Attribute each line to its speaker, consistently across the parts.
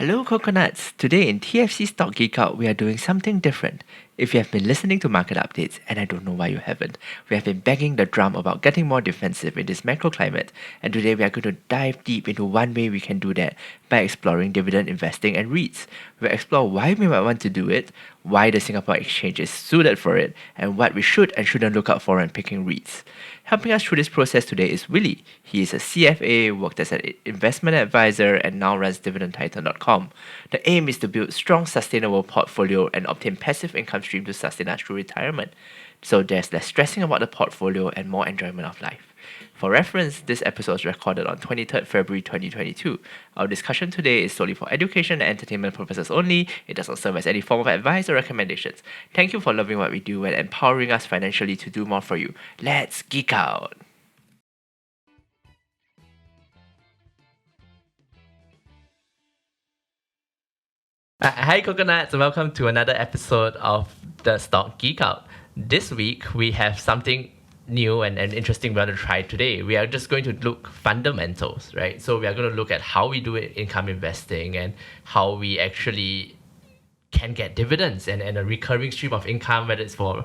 Speaker 1: Hello, coconuts! Today in TFC Stock Geek Out, we are doing something different. If you have been listening to market updates, and I don't know why you haven't, we have been banging the drum about getting more defensive in this macro climate, and today we are going to dive deep into one way we can do that by exploring dividend investing and REITs. We'll explore why we might want to do it, why the Singapore Exchange is suited for it, and what we should and shouldn't look out for when picking REITs. Helping us through this process today is Willie. He is a CFA, worked as an investment advisor, and now runs dividendtitan.com. The aim is to build strong, sustainable portfolio and obtain passive income stream to sustain us through retirement. So there's less stressing about the portfolio and more enjoyment of life. For reference, this episode was recorded on 23rd February 2022. Our discussion today is solely for education and entertainment purposes only. It does not serve as any form of advice or recommendations. Thank you for loving what we do and empowering us financially to do more for you. Let's geek out! Hi coconuts, welcome to another episode of the Stock Geek Out. This week we have something new and interesting we're going to try today. We are just going to look fundamentals, right? So we are going to look at how we do income investing and how we actually can get dividends and a recurring stream of income, whether it's for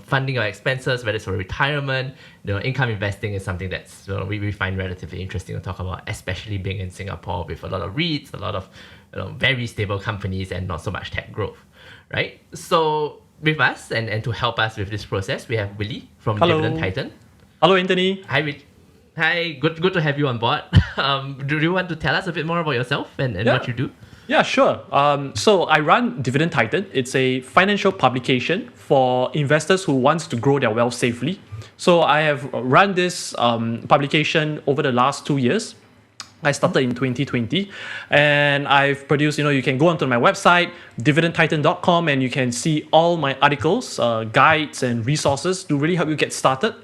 Speaker 1: funding our expenses, whether it's for retirement. Income investing is something that's we find relatively interesting to talk about, especially being in Singapore with a lot of REITs, a lot of very stable companies and not so much tech growth, right? So with us and to help us with this process, we have Willie from Dividend Titan.
Speaker 2: Hello, Anthony.
Speaker 1: Hi, good to have you on board. Do you want to tell us a bit more about yourself and what you do?
Speaker 2: Yeah, sure. So I run Dividend Titan. It's a financial publication for investors who wants to grow their wealth safely. So I have run this publication over the last 2 years. I started in 2020 and I've produced, you can go onto my website, dividendtitan.com, and you can see all my articles, guides and resources to really help you get started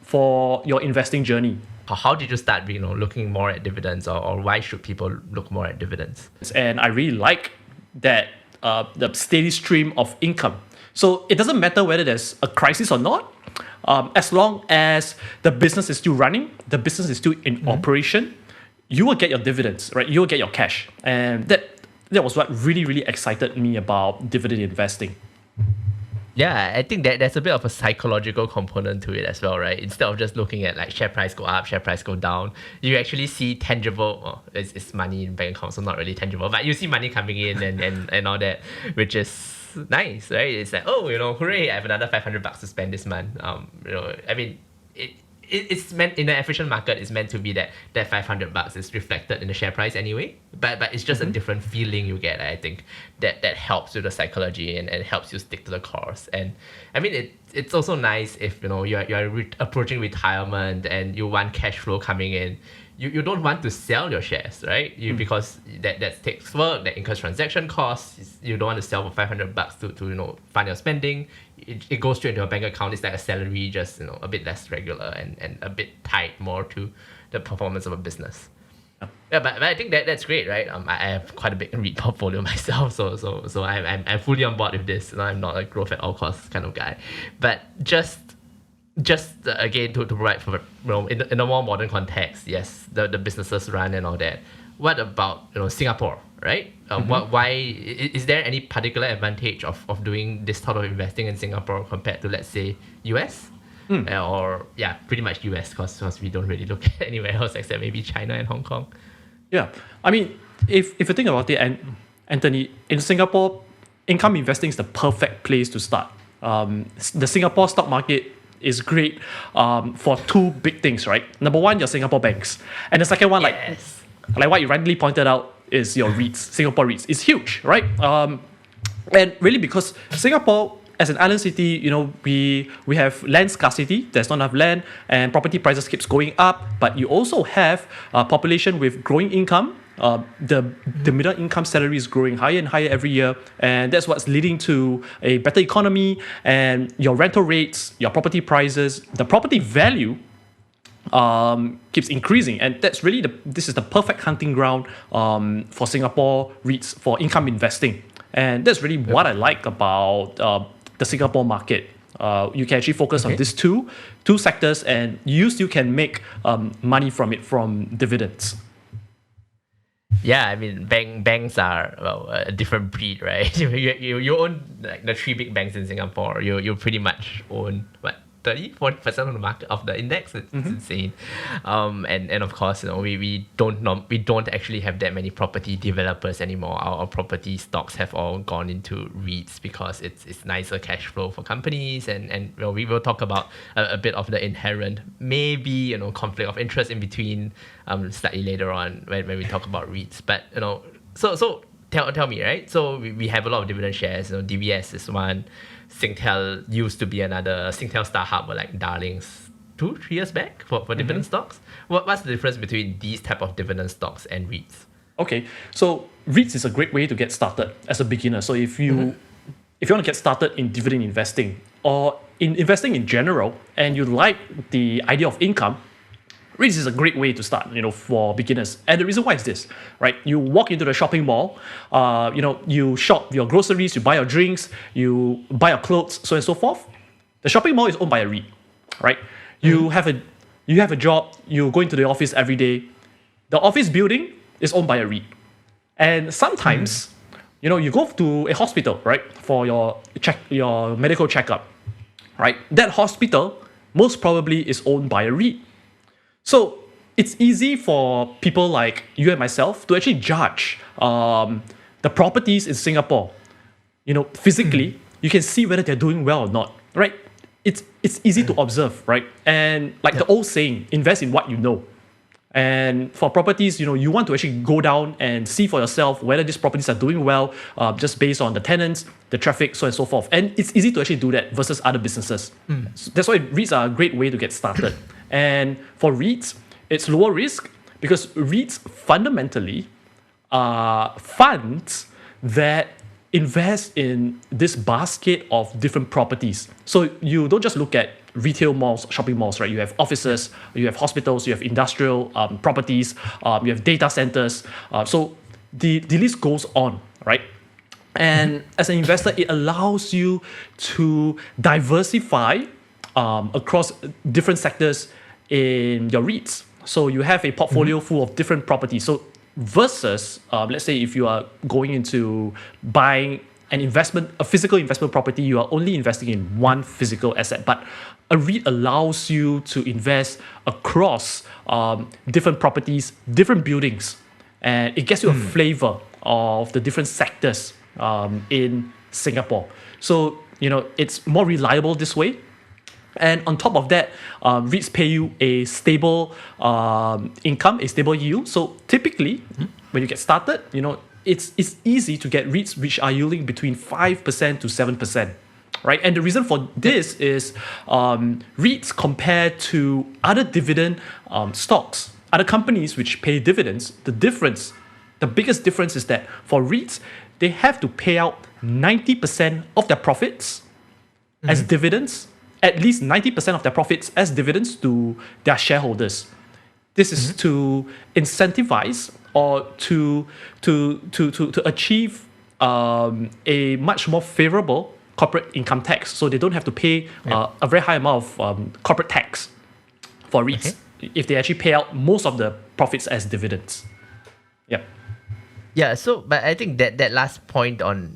Speaker 2: for your investing journey.
Speaker 1: How did you start looking more at dividends or why should people look more at dividends?
Speaker 2: And I really like that the steady stream of income. So it doesn't matter whether there's a crisis or not. As long as the business is still running, the business is still in operation, you will get your dividends, right? You will get your cash. And that was what really, really excited me about dividend investing.
Speaker 1: Yeah, I think that there's a bit of a psychological component to it as well, right? Instead of just looking at share price go up, share price go down, you actually see tangible, it's money in bank account, so not really tangible, but you see money coming in and all that, which is nice, right? It's like, hooray, I have another $500 to spend this month. It's meant in an efficient market. It's meant to be that $500 is reflected in the share price anyway. But it's just a different feeling you get. I think that helps with the psychology and helps you stick to the course. And I mean, it's also nice if you're approaching retirement and you want cash flow coming in. You don't want to sell your shares, right? Because that takes work, that incurs transaction costs. You don't want to sell for $500 to fund your spending. It goes straight into your bank account. It's like a salary, just a bit less regular and a bit tied more to the performance of a business. Yeah, but I think that's great, right? I have quite a big REIT portfolio myself, so I'm fully on board with this. I'm not a growth at all costs kind of guy, but just again to provide for in a more modern context, yes, the businesses run and all that. What about Singapore, right? Why is there any particular advantage of doing this sort of investing in Singapore compared to, let's say, US? Or pretty much US because we don't really look at anywhere else except maybe China and Hong Kong.
Speaker 2: Yeah, I mean, if you think about it, and Anthony, in Singapore, income investing is the perfect place to start. The Singapore stock market is great for two big things, right? Number one, your Singapore banks, and the second one, like what you rightly pointed out, is your REITs, Singapore REITs. It's huge, right? And really, because Singapore, as an island city, we have land scarcity. There's not enough land, and property prices keeps going up. But you also have a population with growing income. The middle income salary is growing higher and higher every year, and that's what's leading to a better economy. And your rental rates, your property prices, the property value keeps increasing, and that's really this is the perfect hunting ground for Singapore REITs for income investing. And that's really what I like about the Singapore market. You can actually focus on these two sectors, and you still can make money from it from dividends.
Speaker 1: Yeah, I mean, banks are a different breed, right? You own like the three big banks in Singapore. You pretty much own what 30-40% of the market of the index. It's insane. And of course, we don't actually have that many property developers anymore. Our property stocks have all gone into REITs because it's nicer cash flow for companies, and we will talk about a bit of the inherent maybe conflict of interest in between slightly later on when we talk about REITs. But so tell me, right? So we have a lot of dividend shares. DBS is one. Singtel used to be another. Singtel, StarHub were like darlings 2-3 years back for dividend stocks. What's the difference between these type of dividend stocks and REITs?
Speaker 2: Okay, so REITs is a great way to get started as a beginner. So if you want to get started in dividend investing or in investing in general, and you like the idea of income, REITs is a great way to start, for beginners. And the reason why is this, right? You walk into the shopping mall, you shop your groceries, you buy your drinks, you buy your clothes, so on and so forth. The shopping mall is owned by a REIT, right? You have a job, you go into the office every day. The office building is owned by a REIT. And sometimes, you go to a hospital, right, for your medical checkup, right? That hospital most probably is owned by a REIT. So it's easy for people like you and myself to actually judge the properties in Singapore. Physically, you can see whether they're doing well or not, right? It's easy to observe, right? And like the old saying, invest in what you know. And for properties, you want to actually go down and see for yourself whether these properties are doing well, just based on the tenants, the traffic, so on and so forth. And it's easy to actually do that versus other businesses. So that's why REITs are a great way to get started. And for REITs, it's lower risk because REITs fundamentally are funds that invest in this basket of different properties. So you don't just look at retail malls, shopping malls, right? You have offices, you have hospitals, you have industrial properties, you have data centers. So the list goes on, right? And as an investor, it allows you to diversify across different sectors in your REITs. So you have a portfolio full of different properties. So versus, let's say if you are going into buying a physical investment property, you are only investing in one physical asset. But a REIT allows you to invest across different properties, different buildings, and it gets you a flavor of the different sectors in Singapore. So, it's more reliable this way. And on top of that, REITs pay you a stable income, a stable yield. So typically, when you get started, it's easy to get REITs which are yielding between 5% to 7%, right? And the reason for this is REITs compared to other dividend stocks, other companies which pay dividends, the biggest difference is that for REITs, they have to pay out 90% of their profits as dividends, at least 90% of their profits as dividends to their shareholders. This is to incentivize or to achieve a much more favorable corporate income tax. So they don't have to pay a very high amount of corporate tax for REITs if they actually pay out most of the profits as dividends. Yep.
Speaker 1: Yeah, so but I think that last point on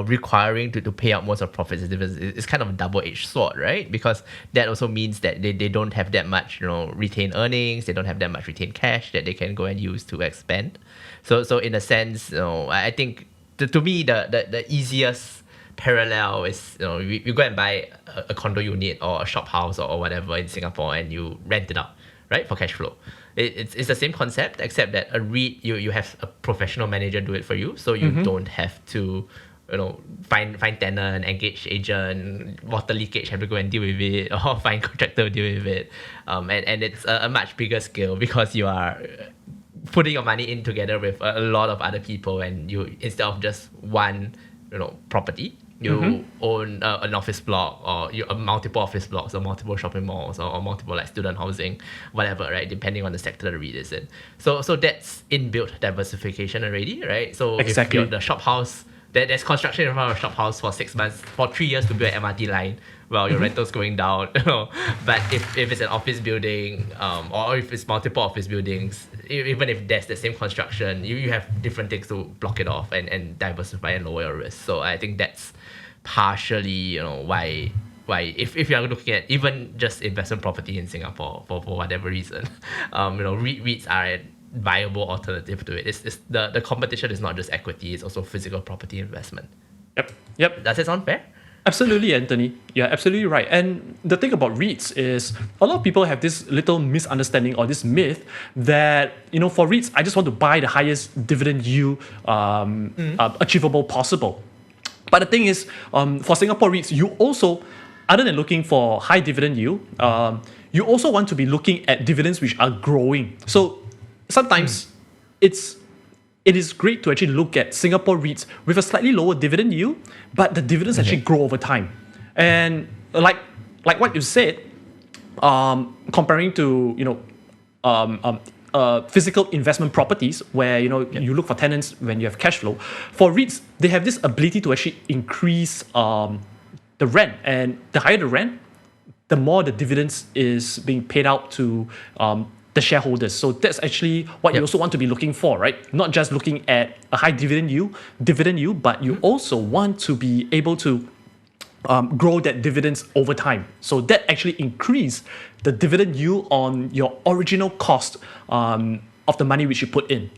Speaker 1: requiring to pay out most of profits as dividends is kind of a double-edged sword, right? Because that also means that they don't have that much retained earnings, they don't have that much retained cash that they can go and use to expand. So in a sense, I think to me the easiest parallel is you go and buy a condo unit or a shop house or whatever in Singapore and you rent it out, right, for cash flow. It's the same concept, except that a REIT you have a professional manager do it for you, so you don't have to find tenant, engage agent, water leakage, have to go and deal with it, or find contractor deal with it, and it's a much bigger scale because you are putting your money in together with a lot of other people, and you instead of just one property, you own an office block or multiple office blocks or multiple shopping malls or multiple like student housing, whatever, right? Depending on the sector the REIT is in. So that's inbuilt diversification already, right? So
Speaker 2: exactly.
Speaker 1: if the shop house there's construction in front of a shop house for 6 months, for 3 years to build an MRT line while your rental's going down. But if it's an office building, or if it's multiple office buildings, even if there's the same construction, you have different things to block it off and diversify and lower your risk. So I think that's partially, why if you're looking at even just investment property in Singapore for whatever reason, REITs are a viable alternative to it. It's the competition is not just equity, it's also physical property investment.
Speaker 2: Yep.
Speaker 1: Does it sound fair?
Speaker 2: Absolutely, Anthony. You're absolutely right. And the thing about REITs is a lot of people have this little misunderstanding or this myth that, for REITs, I just want to buy the highest dividend yield achievable possible. But the thing is, for Singapore REITs, you also, other than looking for high dividend yield, you also want to be looking at dividends which are growing. So sometimes it is great to actually look at Singapore REITs with a slightly lower dividend yield, but the dividends actually grow over time. And like what you said, comparing to physical investment properties where you look for tenants when you have cash flow. For REITs, they have this ability to actually increase the rent, and the higher the rent, the more the dividends is being paid out to the shareholders. So that's actually what you also want to be looking for, right? Not just looking at a high dividend yield, but you also want to be able to grow that dividends over time. So that actually increase the dividend yield on your original cost of the money which you put in.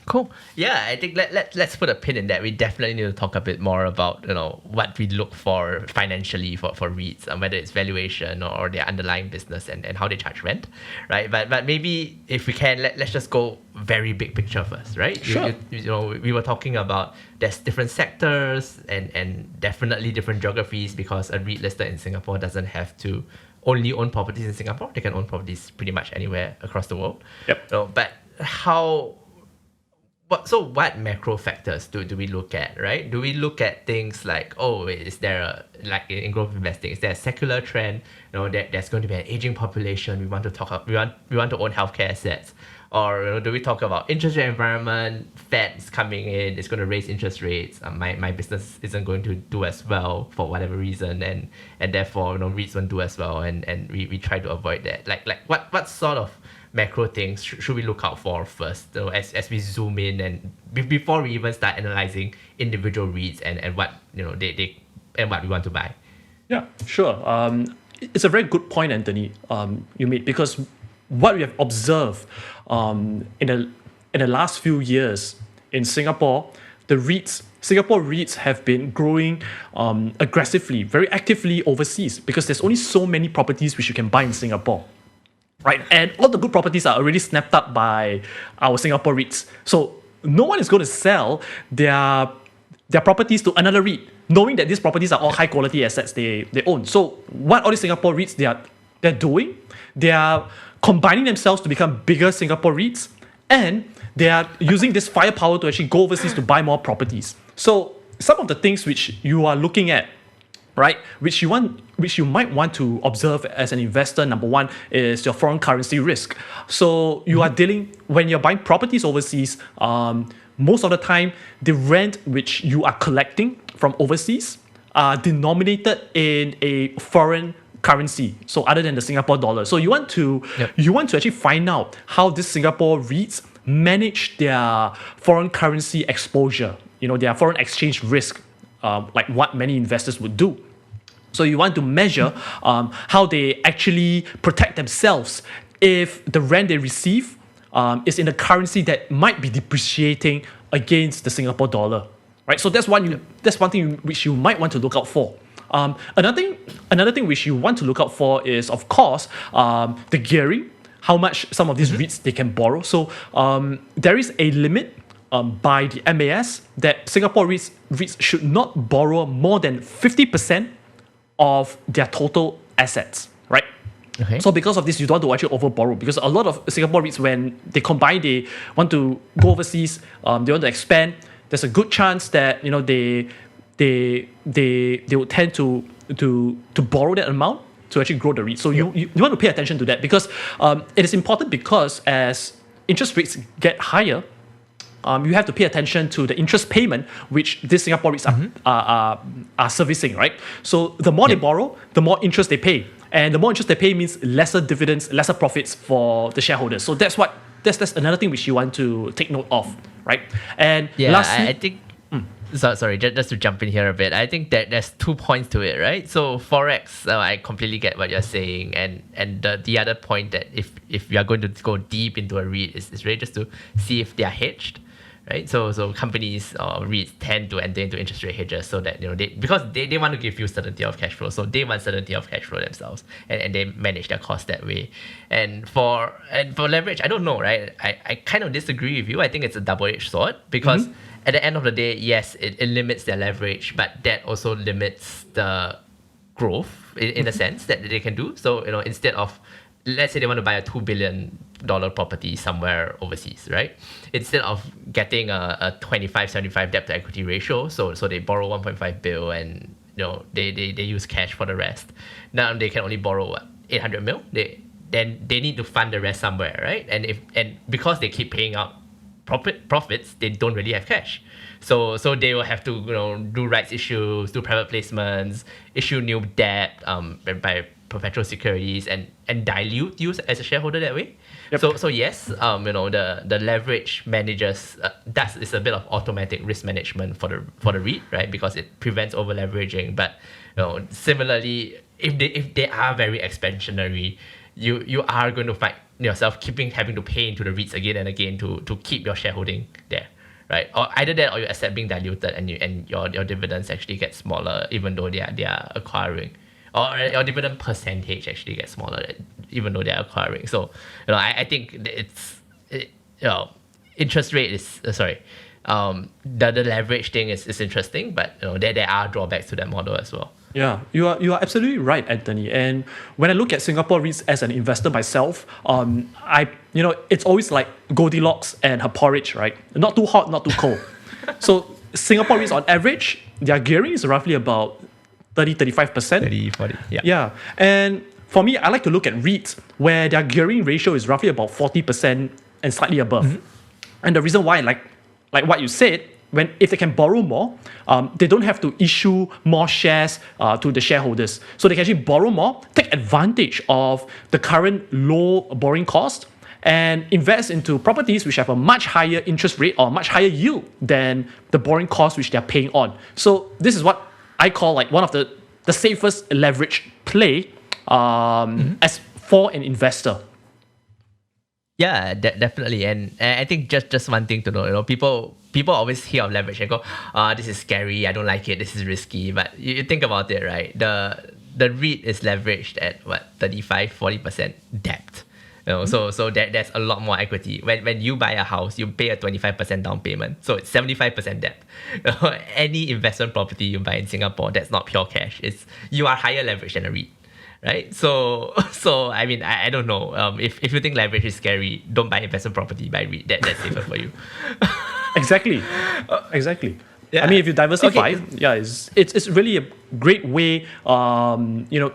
Speaker 1: Cool. Yeah, I think let's put a pin in that. We definitely need to talk a bit more about what we look for financially for REITs, and whether it's valuation or their underlying business and how they charge rent, right? But maybe if we can, let's just go very big picture first, right?
Speaker 2: Sure.
Speaker 1: We were talking about there's different sectors and definitely different geographies, because a REIT listed in Singapore doesn't have to only own properties in Singapore. They can own properties pretty much anywhere across the world.
Speaker 2: Yep.
Speaker 1: But what macro factors do we look at, right? Do we look at things like, is there in growth investing, is there a secular trend? There's going to be an aging population. We want to own healthcare assets, or do we talk about interest rate environment? Fed's coming in, it's going to raise interest rates. My business isn't going to do as well for whatever reason, and therefore REITs won't do as well, and we try to avoid that. Like what sort of macro things should we look out for first, as we zoom in and before we even start analyzing individual REITs and what they and what we want to buy?
Speaker 2: Yeah, sure. It's a very good point, Anthony, you made, because what we have observed in the last few years in Singapore, Singapore REITs have been growing aggressively, very actively overseas, because there's only so many properties which you can buy in Singapore. Right, and all the good properties are already snapped up by our Singapore REITs. So no one is going to sell their properties to another REIT, knowing that these properties are all high quality assets they own. So what all these Singapore REITs they're doing, they are combining themselves to become bigger Singapore REITs, and they are using this firepower to actually go overseas to buy more properties. So some of the things which you are looking at, right, which you might want to observe as an investor, number one is your foreign currency risk. So you are dealing, when you're buying properties overseas, most of the time the rent which you are collecting from overseas are denominated in a foreign currency, so other than the Singapore dollar. So you want to actually find out how these Singapore REITs manage their foreign currency exposure, their foreign exchange risk, like what many investors would do. So you want to measure how they actually protect themselves if the rent they receive is in a currency that might be depreciating against the Singapore dollar, right? So that's one thing which you might want to look out for. Another thing which you want to look out for is, of course, the gearing, how much some of these REITs they can borrow. So there is a limit by the MAS that Singapore REITs should not borrow more than 50% of their total assets, right?
Speaker 1: Okay.
Speaker 2: So because of this, you don't want to actually over borrow, because a lot of Singapore REITs, when they combine, they want to go overseas, they want to expand. There's a good chance that they would tend to borrow that amount to actually grow the REIT. So you want to pay attention to that, because it is important, because as interest rates get higher, you have to pay attention to the interest payment which these Singapore REITs are servicing, right? So the more they borrow, the more interest they pay. And the more interest they pay means lesser dividends, lesser profits for the shareholders. So that's another thing which you want to take note of, right? And lastly,
Speaker 1: I think. Sorry, just to jump in here a bit. I think that there's 2 points to it, right? So Forex, I completely get what you're saying, and the other point that if you are going to go deep into a REIT is really just to see if they are hedged, right? So companies or REITs tend to enter into interest rate hedges so that because they want to give you certainty of cash flow, so they want certainty of cash flow themselves, and they manage their costs that way. And for leverage, I don't know, right? I kind of disagree with you. I think it's a double-edged sword because. At the end of the day, yes, it limits their leverage, but that also limits the growth in a sense that they can do. So, instead of, let's say they want to buy a $2 billion property somewhere overseas, right? Instead of getting a 25-75 debt to equity ratio, so they borrow 1.5 bill and, they use cash for the rest. Now they can only borrow 800 mil. Then they need to fund the rest somewhere, right? And because they keep paying out profits, they don't really have cash, so they will have to do rights issues, do private placements, issue new debt, by perpetual securities, and dilute you as a shareholder that way. So yes, the leverage managers that is a bit of automatic risk management for the REIT, right? Because it prevents over leveraging. But similarly, if they are very expansionary, you are going to find yourself having to pay into the REITs again and again to keep your shareholding there, right? Or either that or your asset being diluted and your dividends actually get smaller even though they are acquiring, or your dividend percentage actually gets smaller even though they are acquiring. So I think interest rate is the leverage thing is interesting, but there are drawbacks to that model as well.
Speaker 2: Yeah, you are absolutely right, Anthony. And when I look at Singapore REITs as an investor myself, it's always like Goldilocks and her porridge, right? Not too hot, not too cold. So Singapore REITs on average, their gearing is roughly about 35%.
Speaker 1: 30, 40, yeah.
Speaker 2: Yeah, and for me, I like to look at REITs where their gearing ratio is roughly about 40% and slightly above. And the reason why, like what you said, if they can borrow more, they don't have to issue more shares to the shareholders. So they can actually borrow more, take advantage of the current low borrowing cost, and invest into properties which have a much higher interest rate or much higher yield than the borrowing cost which they're paying on. So this is what I call like one of the safest leverage play as for an investor.
Speaker 1: Yeah, definitely. And I think just one thing to know, people always hear of leverage and go, this is scary, I don't like it, this is risky. But you think about it, right? The REIT is leveraged at 35-40% debt. So there's a lot more equity. When you buy a house, you pay a 25% down payment. So it's 75% debt. Any investment property you buy in Singapore, that's not pure cash. You are higher leverage than a REIT. Right, so I mean, I don't know. If you think leverage is scary, don't buy investment property. Buy REIT. That's safer for you.
Speaker 2: Exactly. Yeah. I mean, if you diversify, it's really a great way. You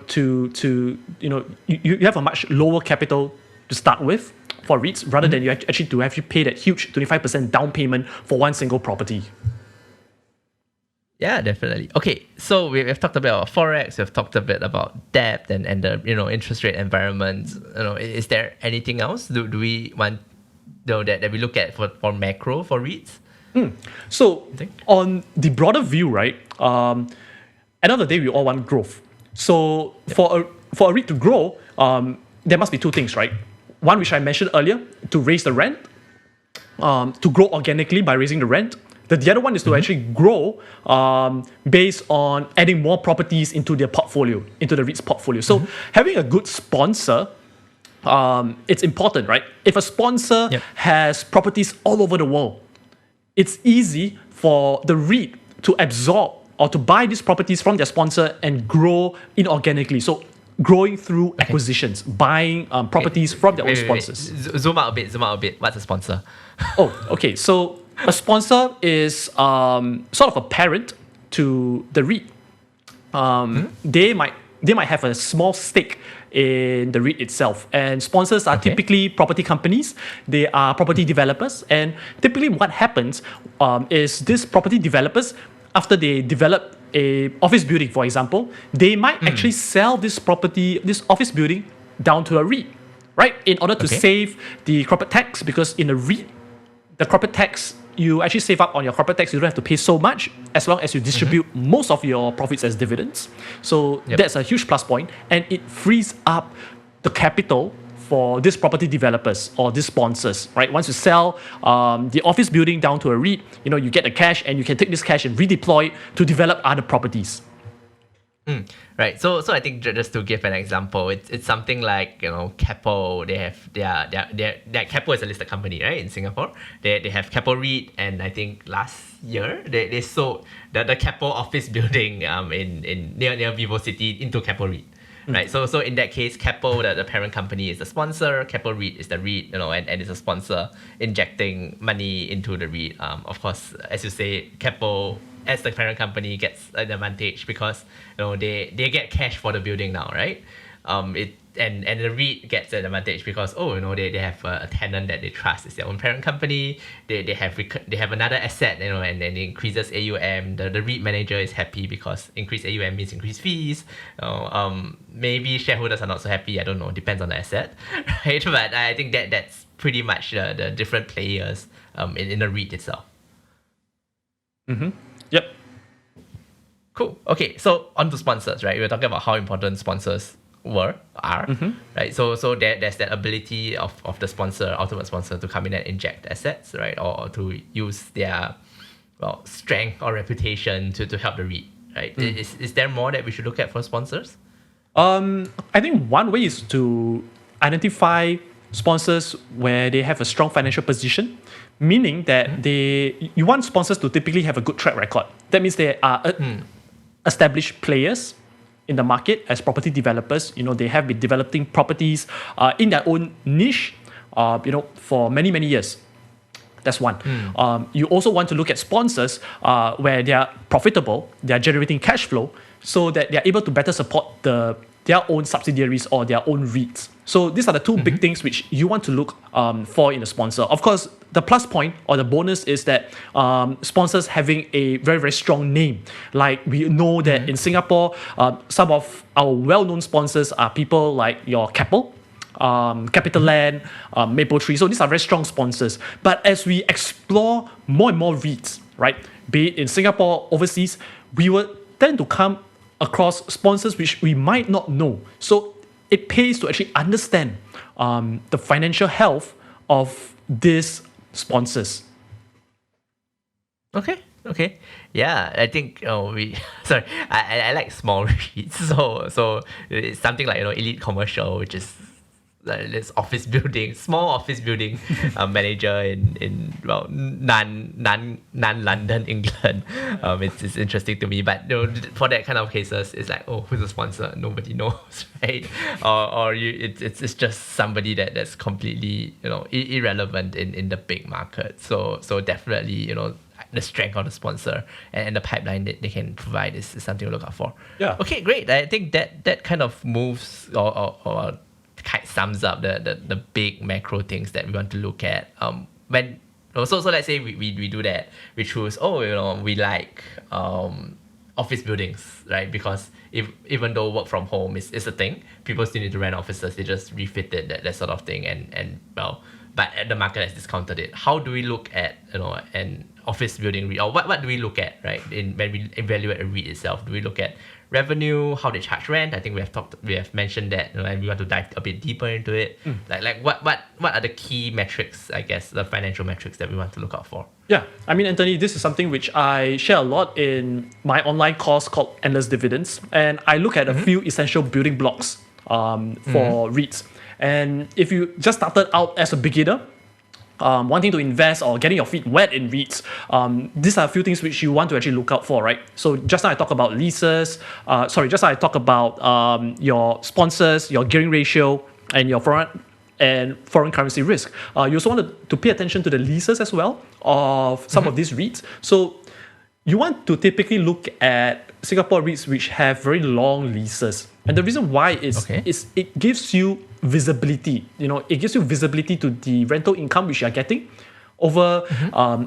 Speaker 2: have a much lower capital to start with for REITs rather than you actually pay that huge 25% down payment for one single property.
Speaker 1: Yeah, definitely. Okay, so we've talked a bit about Forex, we've talked a bit about debt and the interest rate environment. Is there anything else? Do we want that we look at for macro for REITs?
Speaker 2: So on the broader view, right? End of the day, we all want growth. So for a REIT to grow, there must be two things, right? One, which I mentioned earlier, to raise the rent, to grow organically by raising the rent. The other one is to actually grow based on adding more properties into their portfolio, into the REIT's portfolio. So having a good sponsor, it's important, right? If a sponsor has properties all over the world, it's easy for the REIT to absorb or to buy these properties from their sponsor and grow inorganically. So growing through acquisitions, buying properties from their own sponsors.
Speaker 1: Zoom out a bit. What's a sponsor?
Speaker 2: Okay. So a sponsor is sort of a parent to the REIT. They might have a small stake in the REIT itself. And sponsors are typically property companies. They are property developers. And typically what happens is these property developers, after they develop a office building, for example, they might actually sell this office building down to a REIT, right? In order to save the corporate tax, because in a REIT, the corporate tax, you actually save up on your corporate tax. You don't have to pay so much as long as you distribute most of your profits as dividends. So that's a huge plus point, and it frees up the capital for these property developers or these sponsors, right? Once you sell the office building down to a REIT, you get the cash, and you can take this cash and redeploy it to develop other properties.
Speaker 1: Right. So I think just to give an example, it's something like Keppel. They have their Keppel is a listed company, right, in Singapore. They have Keppel REIT, and I think last year they sold the Keppel office building in near Vivo City into Keppel REIT. Right, so in that case, Keppel, the parent company, is the sponsor. Keppel REIT is the REIT, and it's a sponsor injecting money into the REIT. Of course, as you say, Keppel as the parent company gets an advantage because they get cash for the building now, right? And the REIT gets an advantage because they have a tenant that they trust. It's their own parent company. They have another asset, and then it increases AUM. The REIT manager is happy because increased AUM means increased fees. Maybe shareholders are not so happy. I don't know. Depends on the asset, right? But I think that's pretty much the different players in the REIT itself.
Speaker 2: Yep.
Speaker 1: Cool. Okay, so on to sponsors, right? We were talking about how important sponsors are, right? So there's that ability of the ultimate sponsor, to come in and inject assets, right? Or to use their strength or reputation to help the REIT, right? Is there more that we should look at for sponsors?
Speaker 2: I think one way is to identify sponsors where they have a strong financial position, meaning that you want sponsors to typically have a good track record. That means they are established players in the market as property developers. They have been developing properties in their own niche, for many, many years. That's one. You also want to look at sponsors where they are profitable, they are generating cash flow, so that they are able to better support their own subsidiaries or their own REITs. So these are the two big things which you want to look for in a sponsor. Of course, the plus point or the bonus is that sponsors having a very, very strong name. Like we know that in Singapore, some of our well-known sponsors are people like your Keppel, CapitaLand, Mapletree. So these are very strong sponsors. But as we explore more and more REITs, right, be it in Singapore, overseas, we will tend to come across sponsors which we might not know. So it pays to actually understand the financial health of these sponsors.
Speaker 1: Okay. Yeah, I think I like small REITs. So it's something like Elite Commercial, which is this small office building manager in non-London England. It's interesting to me, but for that kind of cases, it's like, who's the sponsor? Nobody knows, right? Or it's just somebody that's completely irrelevant in the big market. So definitely the strength of the sponsor and the pipeline that they can provide is something to look out for.
Speaker 2: Yeah.
Speaker 1: Okay, great. I think that kind of moves or sums up the big macro things that we want to look at. So let's say we do that. We choose we like office buildings, right? Because even though work from home is a thing, people still need to rent offices. They just refit it, that sort of thing, but the market has discounted it. How do we look at an office building REIT, or what do we look at, right? When we evaluate a REIT itself, do we look at revenue, how they charge rent? I think we have mentioned that, and we want to dive a bit deeper into it. Like what are the key metrics, I guess, the financial metrics that we want to look out for?
Speaker 2: Yeah, I mean, Anthony, this is something which I share a lot in my online course called Endless Dividends, and I look at a few essential building blocks for REITs. And if you just started out as a beginner, wanting to invest or getting your feet wet in REITs, these are a few things which you want to actually look out for, right? So just now I talk about leases. Just now I talk about your sponsors, your gearing ratio, and your foreign currency risk. You also want to pay attention to the leases as well of some of these REITs. So you want to typically look at Singapore REITs which have very long leases. And the reason why is it gives you visibility. It gives you visibility to the rental income which you're getting over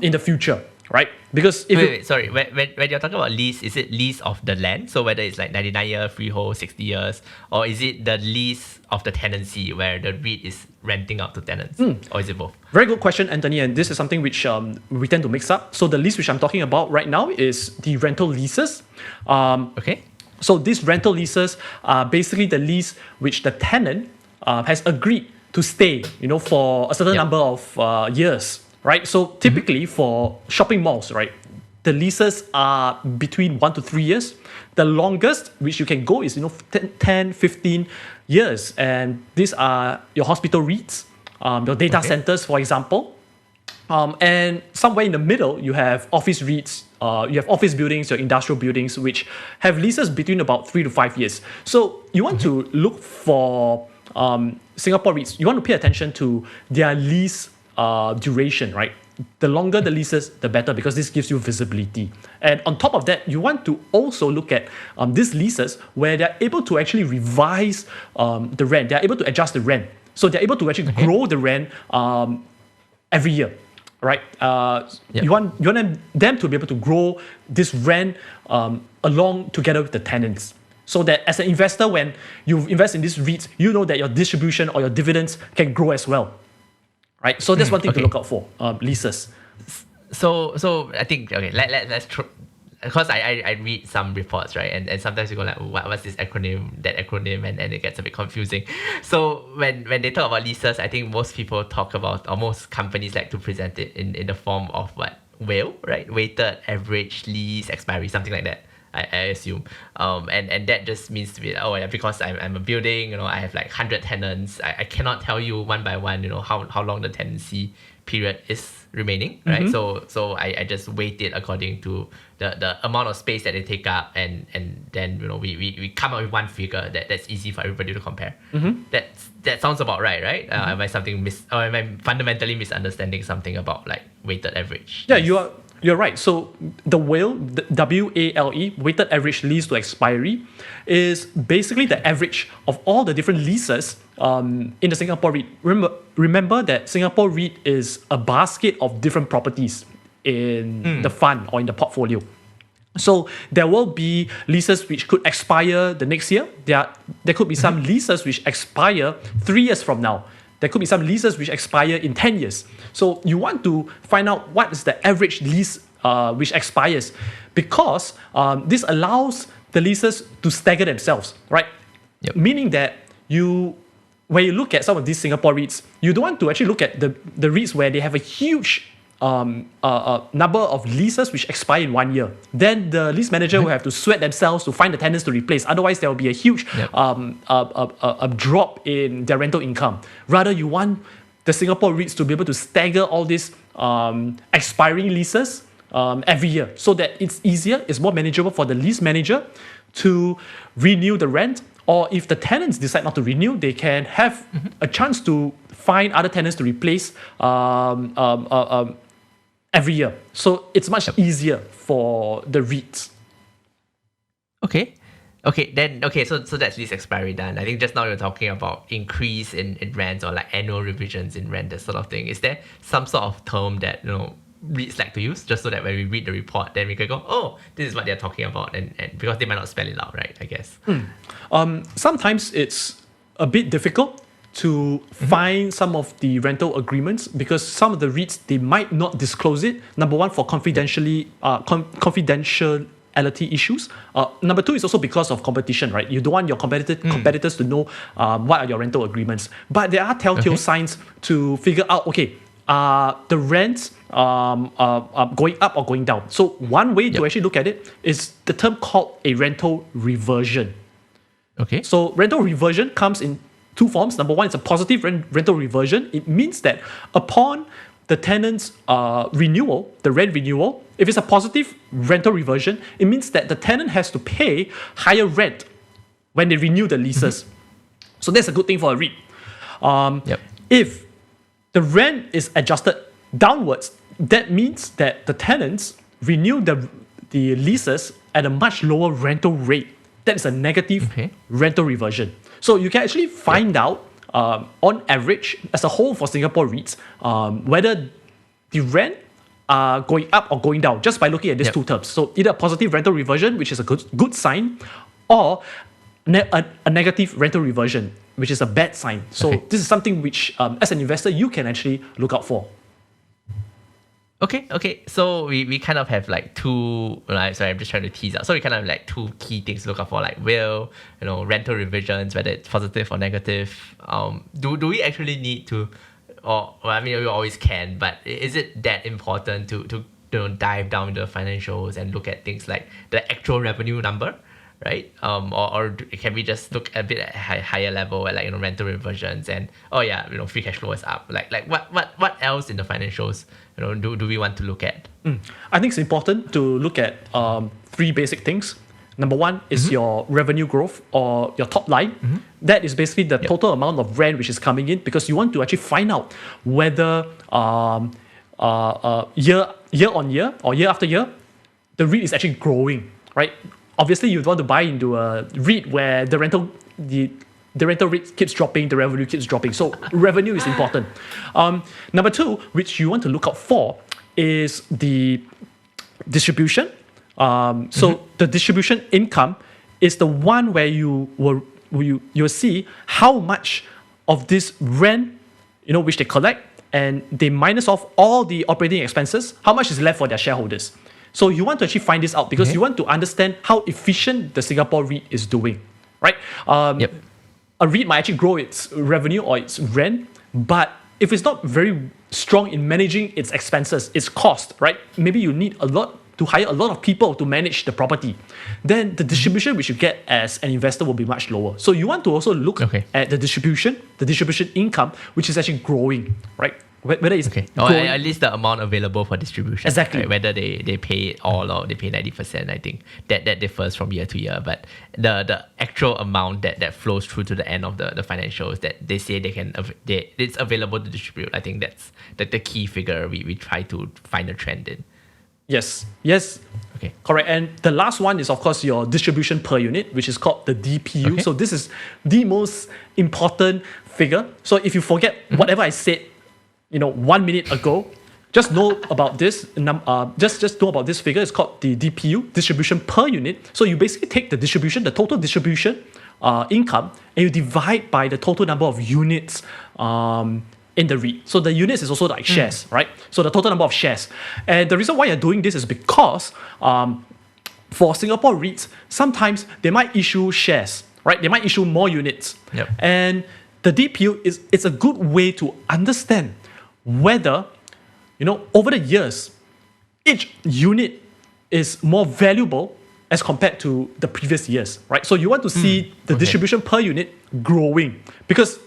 Speaker 2: in the future, right? Because if
Speaker 1: wait, sorry. When you're talking about lease, is it lease of the land? So whether it's like 99-year freehold, 60 years, or is it the lease of the tenancy where the REIT is renting out to tenants, or is it both?
Speaker 2: Very good question, Anthony, and this is something which we tend to mix up. So the lease which I'm talking about right now is the rental leases. So these rental leases are basically the lease which the tenant has agreed to stay, for a certain number of years, right? So typically for shopping malls, right, the leases are between 1 to 3 years. The longest which you can go is 10, 15 years, and these are your hospital REITs, your data centers, for example. And somewhere in the middle, you have office REITs, you have office buildings, your industrial buildings, which have leases between about 3 to 5 years. So you want to look for Singapore REITs, you want to pay attention to their lease duration, right? The longer the leases, the better, because this gives you visibility. And on top of that, you want to also look at these leases where they're able to actually revise the rent. They're able to adjust the rent. So they're able to actually grow the rent every year, right? You want them to be able to grow this rent along together with the tenants. So that as an investor, when you invest in these REITs, you know that your distribution or your dividends can grow as well. Right, so that's one thing to look out for, leases.
Speaker 1: So I think let's because I read some reports, right, and sometimes you go like, what's this acronym, that acronym, and it gets a bit confusing. So when they talk about leases, I think most people talk about, or most companies like to present it in the form of what, WALE, right, weighted average lease expiry, something like that. I assume, and that just means to be because I'm a building, I have like 100 tenants. I cannot tell you one by one, how long the tenancy period is remaining, right? So I just weight it according to the amount of space that they take up, and then we come up with one figure that's easy for everybody to compare. That sounds about right? Am I am I fundamentally misunderstanding something about like weighted average?
Speaker 2: Yeah, You're right. So the WALE, the WALE, weighted average lease to expiry, is basically the average of all the different leases in the Singapore REIT. Remember that Singapore REIT is a basket of different properties in the fund or in the portfolio. So there will be leases which could expire the next year. There could be some leases which expire 3 years from now. There could be some leases which expire in 10 years. So you want to find out what is the average lease which expires, because this allows the leases to stagger themselves, right? Meaning that when you look at some of these Singapore REITs, you don't want to actually look at the REITs where they have a huge number of leases which expire in 1 year. Then the lease manager will have to sweat themselves to find the tenants to replace. Otherwise, there will be a huge a drop in their rental income. Rather, you want the Singapore REITs to be able to stagger all these expiring leases every year, so that it's easier, it's more manageable for the lease manager to renew the rent. Or if the tenants decide not to renew, they can have a chance to find other tenants to replace every year. So it's much easier for the REITs.
Speaker 1: So that's lease expiry done. I think just now you're talking about increase in rents or like annual revisions in rent, that sort of thing. Is there some sort of term that REITs like to use, just so that when we read the report, then we can go, oh, this is what they're talking about, and because they might not spell it out, right, I guess.
Speaker 2: Sometimes it's a bit difficult to find some of the rental agreements, because some of the REITs, they might not disclose it. Number one, for confidentiality issues. Number two is also because of competition, right? You don't want your competitors to know what are your rental agreements. But there are telltale signs to figure out, the rents are going up or going down. So one way to actually look at it is the term called a rental reversion. So rental reversion comes in two forms. Number one, it's a positive rental reversion. It means that upon the tenant's renewal, the rent renewal, if it's a positive rental reversion, it means that the tenant has to pay higher rent when they renew the leases. So that's a good thing for a REIT. If the rent is adjusted downwards, that means that the tenants renew the leases at a much lower rental rate. That is a negative rental reversion. So you can actually find out on average, as a whole for Singapore REITs, whether the rent are going up or going down just by looking at these two terms. So either a positive rental reversion, which is a good sign, or a negative rental reversion, which is a bad sign. So this is something which, as an investor, you can actually look out for.
Speaker 1: Okay. So we kind of have like two, sorry, I'm just trying to tease out. So we kind of have like two key things to look out for, like rental revisions, whether it's positive or negative. Do we actually need to, we always can, but is it that important to dive down into the financials and look at things like the actual revenue number, right? Or can we just look a bit at higher level at rental reversions and free cash flow is up. Like what else in the financials do we want to look at?
Speaker 2: I think it's important to look at three basic things. Number one is your revenue growth or your top line. That is basically the total amount of rent which is coming in, because you want to actually find out whether year on year or year after year, the REIT is actually growing, right? Obviously, you'd want to buy into a REIT where the rental rate keeps dropping, the revenue keeps dropping. So revenue is important. Number two, which you want to look out for, is the distribution. So the distribution income is the one where you'll see how much of this rent, which they collect, and they minus off all the operating expenses, how much is left for their shareholders. So you want to actually find this out because you want to understand how efficient the Singapore REIT is doing, right? A REIT might actually grow its revenue or its rent, but if it's not very strong in managing its expenses, its cost, right? Maybe you need to hire a lot of people to manage the property. Then the distribution which you get as an investor will be much lower. So you want to also look at the distribution income, which is actually growing, right? Whether it's
Speaker 1: or at least the amount available for distribution.
Speaker 2: Exactly.
Speaker 1: Right? Whether they pay it all or they pay 90%, I think that differs from year to year. But the actual amount that flows through to the end of the financials that they say it's available to distribute, I think that's the key figure we try to find a trend in.
Speaker 2: Yes.
Speaker 1: Okay.
Speaker 2: Correct. And the last one is, of course, your distribution per unit, which is called the DPU. Okay. So this is the most important figure. So if you forget whatever I said 1 minute ago, just know about this. Just know about this figure. It's called the DPU, distribution per unit. So you basically take the total distribution income, and you divide by the total number of units in the REIT. So the units is also like shares, right? So the total number of shares. And the reason why you're doing this is because for Singapore REITs, sometimes they might issue shares, right? They might issue more units. And the DPU it's a good way to understand whether, over the years, each unit is more valuable as compared to the previous years, right? So you want to see the distribution per unit growing, because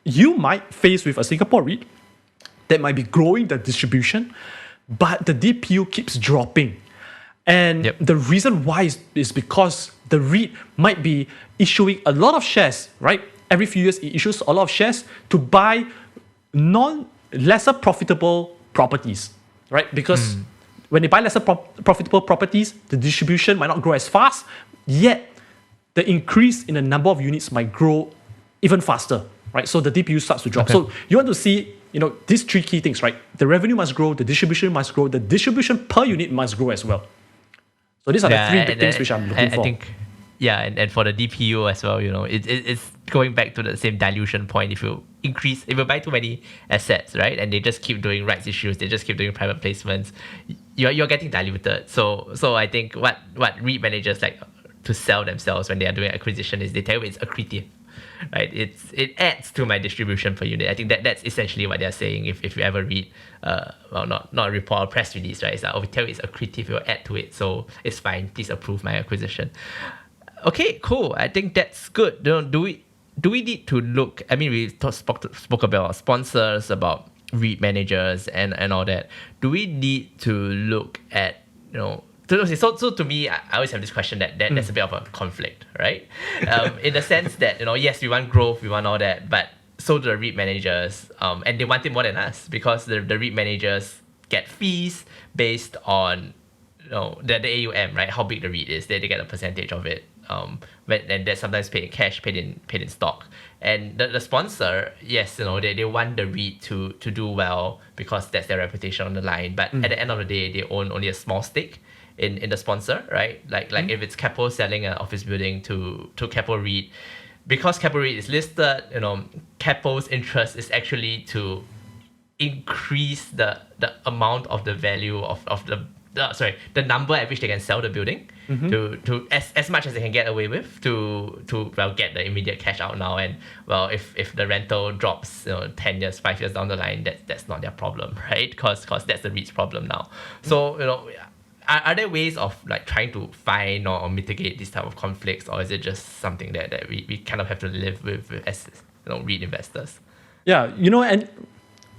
Speaker 2: you might face with a Singapore REIT that might be growing the distribution, but the DPU keeps dropping. And the reason why is because the REIT might be issuing a lot of shares, right? Every few years, it issues a lot of shares to buy lesser profitable properties, right? Because when they buy lesser profitable properties, the distribution might not grow as fast, yet the increase in the number of units might grow even faster, right? So the DPU starts to drop. So you want to see, these three key things, right? The revenue must grow, the distribution must grow, the distribution per unit must grow as well. So these are the three big things which I'm looking for.
Speaker 1: I think, and for the DPU as well, it's going back to the same dilution point. If you buy too many assets, right, and they just keep doing rights issues, they just keep doing private placements, you're getting diluted. So I think what REIT managers like to sell themselves when they are doing acquisition is they tell you it's accretive, right? It adds to my distribution per unit. I think that's essentially what they're saying. If you ever read, not a report or press release, right? It's like, we tell you it's accretive, it will add to it, so it's fine. Please approve my acquisition. Okay, cool. I think that's good. Do we need to look? I mean, we spoke about sponsors, about REIT managers, and all that. Do we need to look at So to me, I always have this question that there's a bit of a conflict, right? In the sense that yes, we want growth, we want all that, but so do the REIT managers, and they want it more than us because the REIT managers get fees based on the AUM, right? How big the REIT is, they get a percentage of it. And that's sometimes paid in cash, paid in stock. And the sponsor, yes, they want the REIT to do well because that's their reputation on the line. But at the end of the day, they own only a small stake in the sponsor, right? Like if it's Keppel selling an office building to Keppel REIT, because Keppel REIT is listed, Keppel's interest is actually to increase the amount of the value of the number at which they can sell the building to as much as they can get away with to get the immediate cash out now. And if the rental drops 10 years 5 years down the line, that's not their problem, right? Because that's the REIT's problem now. So are there ways of like trying to find or mitigate these type of conflicts, or is it just something that we kind of have to live with as REIT investors?
Speaker 2: Yeah, and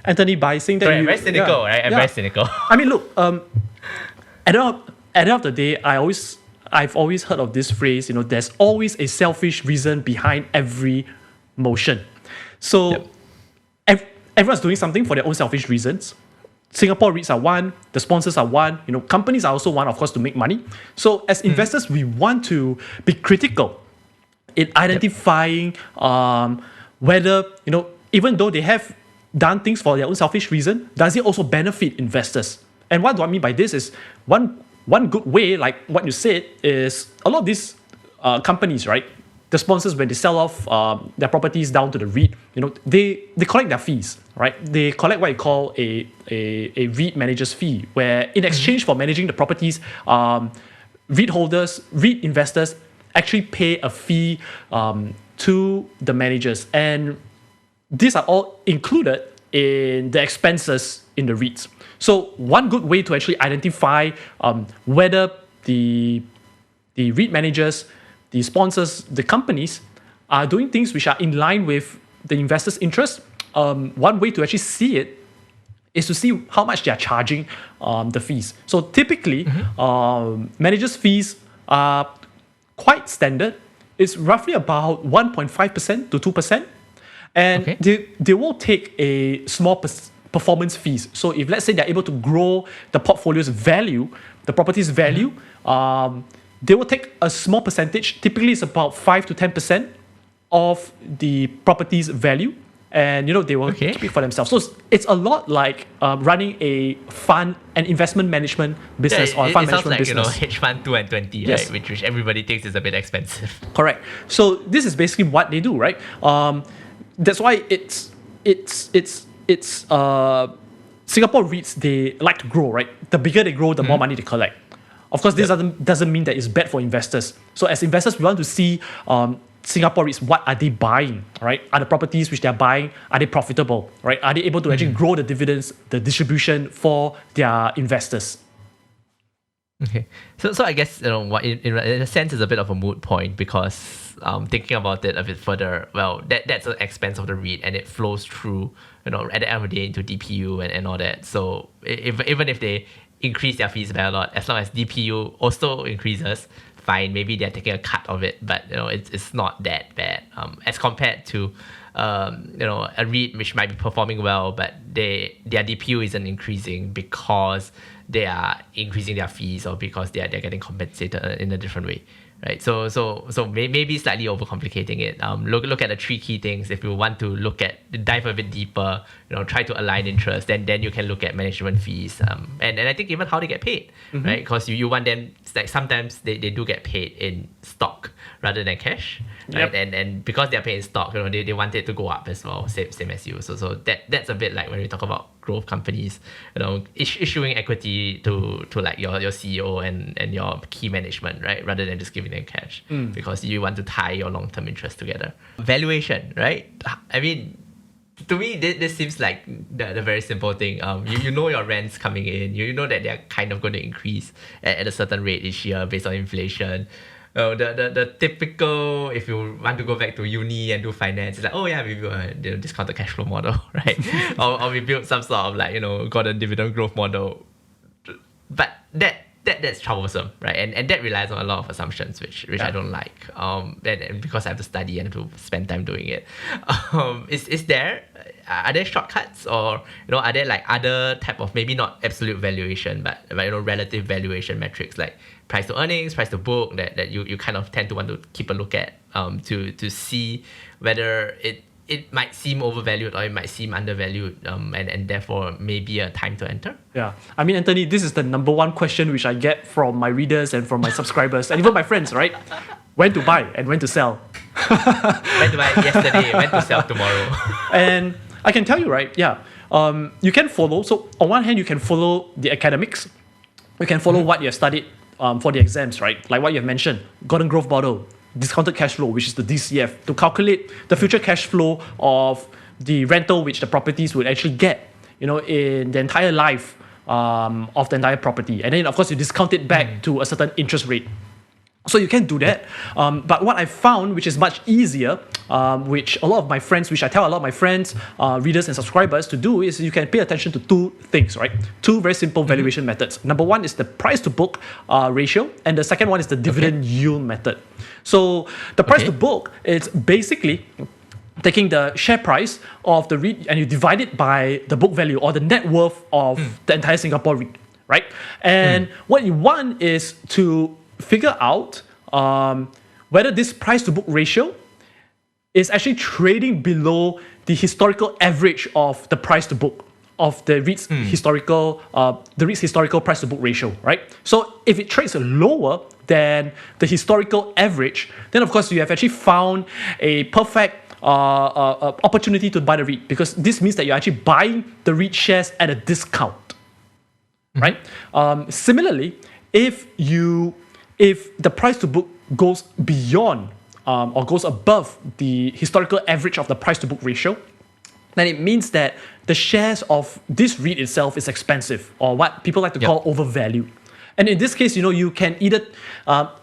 Speaker 2: Anthony, by saying that,
Speaker 1: sorry, I'm very cynical, right? I'm very cynical.
Speaker 2: I mean, look, at the end of the day, I've always heard of this phrase, there's always a selfish reason behind every motion. So everyone's doing something for their own selfish reasons. Singapore REITs are one, the sponsors are one, companies are also one, of course, to make money. So as investors, we want to be critical in identifying whether, even though they have done things for their own selfish reason, does it also benefit investors? And what do I mean by this is one good way, like what you said, is a lot of these companies, right? The sponsors, when they sell off their properties down to the REIT, they collect their fees, right? They collect what you call a REIT manager's fee, where in exchange for managing the properties, REIT holders, REIT investors actually pay a fee to the managers. And these are all included in the expenses in the REITs. So one good way to actually identify whether the REIT managers, the sponsors, the companies are doing things which are in line with the investors' interest, one way to actually see it is to see how much they are charging the fees. So typically, managers' fees are quite standard. It's roughly about 1.5% to 2%. And they will take a small performance fees. So if let's say they're able to grow the portfolio's value, the property's value, they will take a small percentage. Typically, it's about 5 to 10% of the property's value, and they will keep it for themselves. So it's a lot like running a fund and investment management business or fund management business.
Speaker 1: It sounds like hedge fund 2 and 20, right? Which everybody thinks is a bit expensive.
Speaker 2: Correct. So this is basically what they do, right? That's why it's Singapore REITs, they like to grow, right? The bigger they grow, the more money they collect. Of course, this doesn't mean that it's bad for investors. So as investors, we want to see Singapore REITs, what are they buying, right? Are the properties which they're buying, are they profitable, right? Are they able to actually grow the dividends, the distribution for their investors?
Speaker 1: Okay, so I guess what in a sense is a bit of a moot point, because thinking about it a bit further, that's an expense of the REIT, and it flows through at the end of the day into DPU and all that. So even if they increase their fees by a lot, as long as DPU also increases, fine, maybe they're taking a cut of it, but it's not that bad as compared to a REIT which might be performing well, but their DPU isn't increasing because they are increasing their fees or because they're getting compensated in a different way, right? So maybe slightly overcomplicating it. Look at the three key things. If you want to dive a bit deeper, try to align interest, then you can look at management fees, and I think even how they get paid, right? Because you want them, like sometimes they do get paid in stock rather than cash, right? And because they're paid in stock, they want it to go up as well, same as you. So that's a bit like when we talk about growth companies, issuing equity to like your CEO and your key management, right? Rather than just giving them cash, because you want to tie your long-term interest together. Valuation, right? I mean, to me, this seems like the very simple thing. You know your rent's coming in. You know that they're kind of going to increase at a certain rate each year based on inflation. The typical, if you want to go back to uni and do finance, it's like, we build a discounted cash flow model, right? or we build some sort of like, got a dividend growth model. But that's troublesome, right? And that relies on a lot of assumptions, which I don't like. And because I have to study and to spend time doing it. Is there? are there shortcuts, or are there like other type of, maybe not absolute valuation, but relative valuation metrics like price to earnings, price to book, that you kind of tend to want to keep a look at to see whether it might seem overvalued or it might seem undervalued, and therefore maybe a time to enter?
Speaker 2: Yeah. I mean, Anthony, this is the number one question which I get from my readers and from my subscribers and even my friends, right? When to buy and when to sell.
Speaker 1: When to buy yesterday, when to sell tomorrow.
Speaker 2: And I can tell you, right? Yeah. You can follow. So on one hand, you can follow the academics. You can follow what you have studied for the exams, right? Like what you have mentioned, Gordon Growth model, discounted cash flow, which is the DCF, to calculate the future cash flow of the rental which the properties would actually get, in the entire life of the entire property. And then, of course, you discount it back to a certain interest rate. So you can do that. But what I found, which is much easier, which a lot of my friends, which I tell a lot of my friends, readers and subscribers to do, is you can pay attention to two things, right? Two very simple valuation methods. Number one is the price to book ratio, and the second one is the dividend yield method. So the price to book is basically taking the share price of the REIT and you divide it by the book value or the net worth of the entire Singapore REIT, right? And what you want is to figure out whether this price to book ratio is actually trading below the historical average of the price to book of the REIT's historical price to book ratio, right? So if it trades lower than the historical average, then of course you have actually found a perfect opportunity to buy the REIT, because this means that you're actually buying the REIT shares at a discount, right? Similarly, if the price to book goes beyond or goes above the historical average of the price to book ratio, then it means that the shares of this REIT itself is expensive, or what people like to call overvalued. And in this case, you can either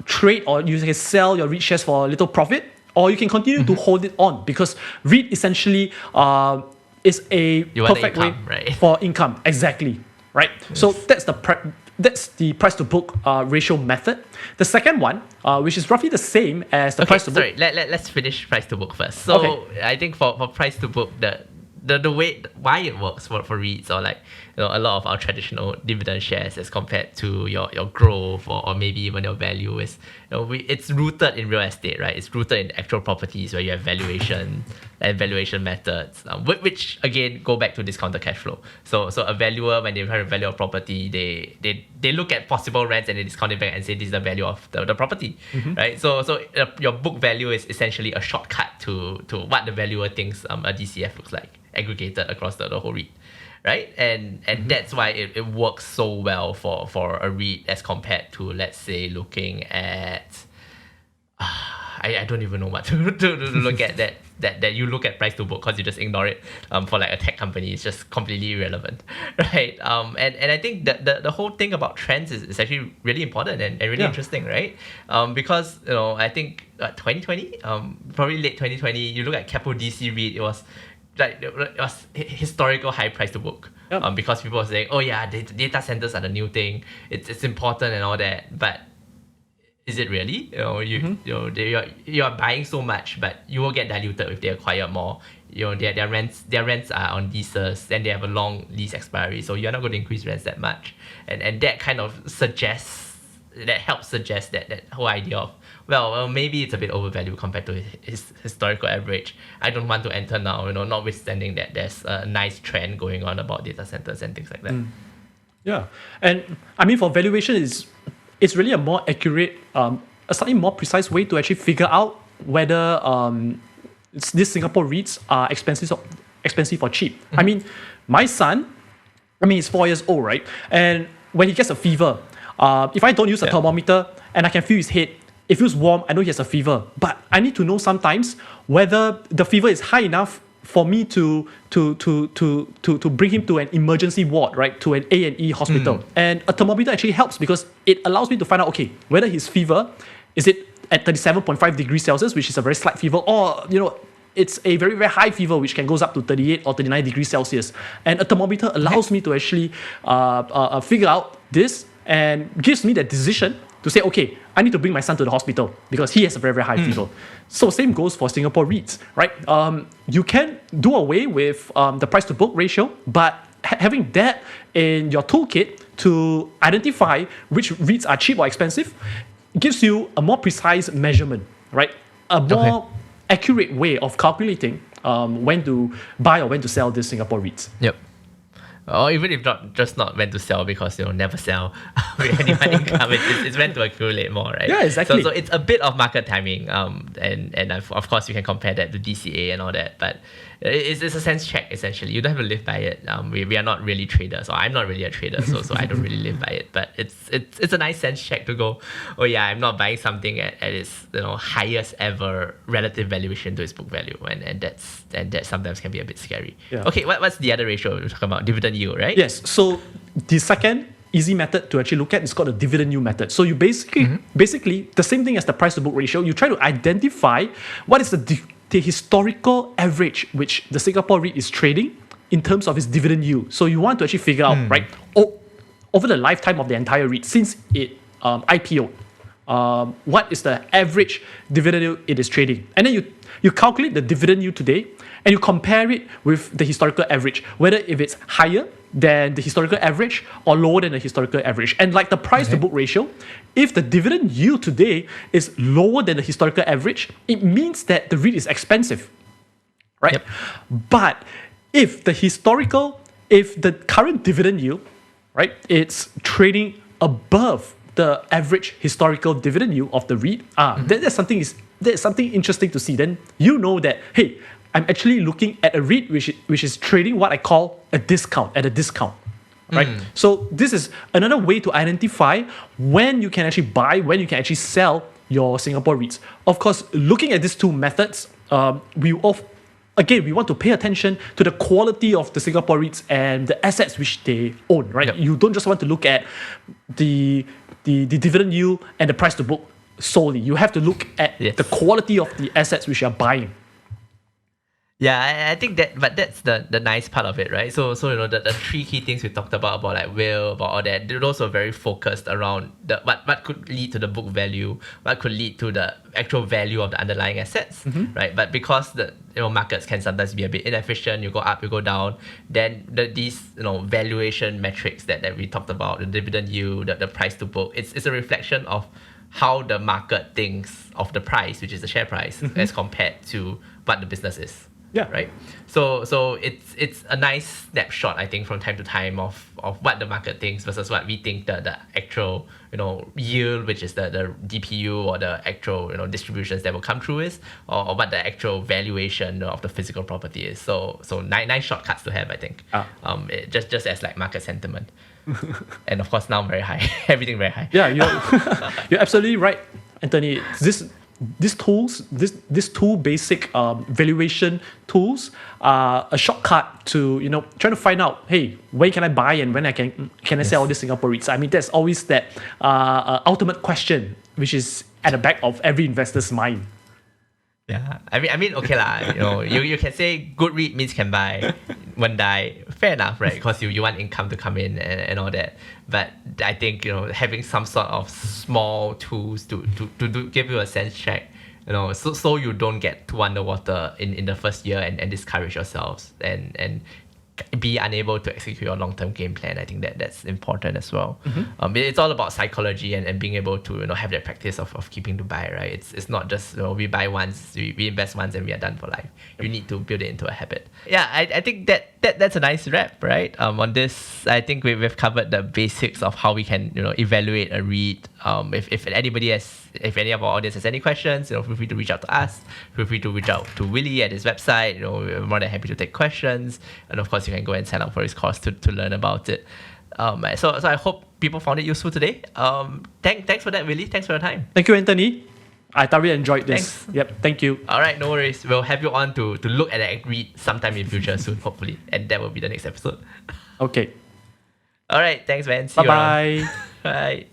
Speaker 2: trade or you can sell your REIT shares for a little profit, or you can continue to hold it on, because REIT essentially is a perfect way for income. Exactly, right? Yes. So that's the price to book ratio method. The second one, which is roughly the same as the price to book.
Speaker 1: Sorry, let's finish price to book first. So I think for price to book, the way why it works for REITs, or like a lot of our traditional dividend shares as compared to your growth or maybe even your value, is it's rooted in real estate, right? It's rooted in actual properties where you have valuation and valuation methods, which again go back to discounted cash flow. So a valuer, when they try to value a property, they look at possible rents and they discount it back and say this is the value of the property, right? So your book value is essentially a shortcut to what the valuer thinks a DCF looks like, aggregated across the whole REIT, right? And that's why it works so well for a REIT as compared to, let's say, looking at I don't even know what to look at that you look at price to book because you just ignore it for like a tech company. It's just completely irrelevant, right? And I think that the whole thing about trends is actually really important and really interesting, right? Because I think 2020, probably late 2020, you look at Capo DC REIT, it was historical high price to book, because people were saying, oh yeah, data centers are the new thing, it's important and all that. But is it really? You are buying so much, but you will get diluted if they acquire more. Their rents are on leases, and they have a long lease expiry, so you're not going to increase rents that much. And that kind of helps suggest that whole idea of, well, maybe it's a bit overvalued compared to his historical average. I don't want to enter now, notwithstanding that there's a nice trend going on about data centers and things like that.
Speaker 2: Yeah, and I mean, for valuation, it's really a more accurate, a slightly more precise way to actually figure out whether these Singapore REITs are expensive or cheap. I mean, my son, he's 4 years old, right? And when he gets a fever, if I don't use a thermometer and I can feel his head, it feels warm, I know he has a fever. But I need to know sometimes whether the fever is high enough for me to bring him to an emergency ward, right? To an A&E hospital. And a thermometer actually helps because it allows me to find out, okay, whether his fever, is it at 37.5 degrees Celsius, which is a very slight fever, or, it's a very, very high fever, which can goes up to 38 or 39 degrees Celsius. And a thermometer allows me to actually figure out this and gives me the decision to say, okay, I need to bring my son to the hospital because he has a very, very high fever. So same goes for Singapore REITs, right? You can do away with the price to book ratio, but having that in your toolkit to identify which REITs are cheap or expensive gives you a more precise measurement, right? A more accurate way of calculating when to buy or when to sell these Singapore REITs.
Speaker 1: Yep. Or even if not when to sell, because never sell with any income, it's when to accumulate more, right?
Speaker 2: Yeah, exactly.
Speaker 1: So it's a bit of market timing, and of course you can compare that to DCA and all that, but it's a sense check essentially. You don't have to live by it. We are not really traders, or I'm not really a trader, so I don't really live by it. But it's a nice sense check to go, oh yeah, I'm not buying something at its highest ever relative valuation to its book value, and that sometimes can be a bit scary.
Speaker 2: Yeah.
Speaker 1: Okay, what's the other ratio we're talking about? Dividend yield, right?
Speaker 2: Yes. So the second easy method to actually look at is called the dividend yield method. So you basically the same thing as the price to book ratio. You try to identify what is the historical average which the Singapore REIT is trading in terms of its dividend yield. So you want to actually figure out, right, over the lifetime of the entire REIT since it IPO'd, what is the average dividend yield it is trading, and then you calculate the dividend yield today and you compare it with the historical average, whether if it's higher than the historical average or lower than the historical average. And like the price to book ratio, if the dividend yield today is lower than the historical average, it means that the REIT is expensive, right?
Speaker 1: Yep.
Speaker 2: But if the current dividend yield, right, it's trading above the average historical dividend yield of the REIT, then there's something interesting to see. Then you know that, hey, I'm actually looking at a REIT which is trading what I call a discount, right? So this is another way to identify when you can actually buy, when you can actually sell your Singapore REITs. Of course, looking at these two methods, we want to pay attention to the quality of the Singapore REITs and the assets which they own, right?
Speaker 1: Yep.
Speaker 2: You don't just want to look at the dividend yield and the price to book solely. You have to look at the quality of the assets which you are buying.
Speaker 1: Yeah, I think that's the nice part of it, right? So the three key things we talked about like will, about all that, they're also very focused around what could lead to the book value, what could lead to the actual value of the underlying assets, right? But because the markets can sometimes be a bit inefficient, you go up, you go down, then these valuation metrics that we talked about, the dividend yield, the price to book, it's a reflection of how the market thinks of the price, which is the share price, as compared to what the business is.
Speaker 2: Yeah.
Speaker 1: Right. So it's a nice snapshot, I think, from time to time of what the market thinks versus what we think the actual yield, which is the DPU or the actual distributions that will come through is, or what the actual valuation of the physical property is. So nice shortcuts to have, I think. Just as like market sentiment. And of course now very high. Everything very high.
Speaker 2: Yeah, you're absolutely right, Anthony. These tools, these two basic valuation tools are a shortcut to trying to find out, hey, when can I buy and when can I sell all these Singapore REITs? I mean, there's always that ultimate question which is at the back of every investor's mind.
Speaker 1: Yeah, I mean, okay lah. You can say good REIT means can buy, won't die. Fair enough, right? Because you want income to come in and all that. But I think having some sort of small tools to give you a sense check, so you don't get too underwater in the first year and discourage yourselves and be unable to execute your long-term game plan. I think that's important as well. It's all about psychology and being able to have that practice of keeping to buy, right? It's not just we buy once, we invest once and we are done for life. You need to build it into a habit. Yeah, I think that's a nice wrap, right? On this, I think we've covered the basics of how we can evaluate a REIT. If any of our audience has any questions, feel free to reach out to us. Feel free to reach out to Willie at his website. We're more than happy to take questions. And of course, you can go and sign up for his course to learn about it. So I hope people found it useful today. Thanks for that, Willie. Thanks for your time.
Speaker 2: Thank you, Anthony. I thoroughly enjoyed this.
Speaker 1: Thanks.
Speaker 2: Yep, thank you.
Speaker 1: All right, no worries. We'll have you on to look at a REIT sometime in the future soon, hopefully. And that will be the next episode.
Speaker 2: Okay.
Speaker 1: All right, thanks, man. See
Speaker 2: Bye-bye.
Speaker 1: you around. Bye.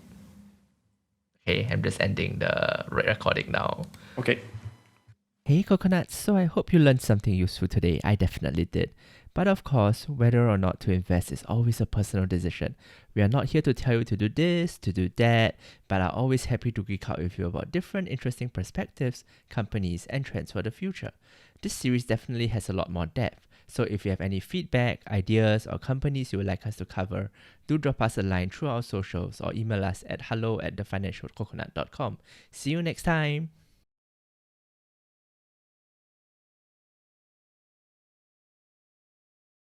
Speaker 1: Okay, I'm just ending the recording now.
Speaker 2: Okay.
Speaker 1: Hey, coconuts. So I hope you learned something useful today. I definitely did.
Speaker 3: But of course, whether or not to invest is always a personal decision. We are not here to tell you to do this, to do that, but are always happy to geek out with you about different interesting perspectives, companies, and trends for the future. This series definitely has a lot more depth, so if you have any feedback, ideas, or companies you would like us to cover, do drop us a line through our socials or email us at hello@thefinancialcoconut.com. See you next time!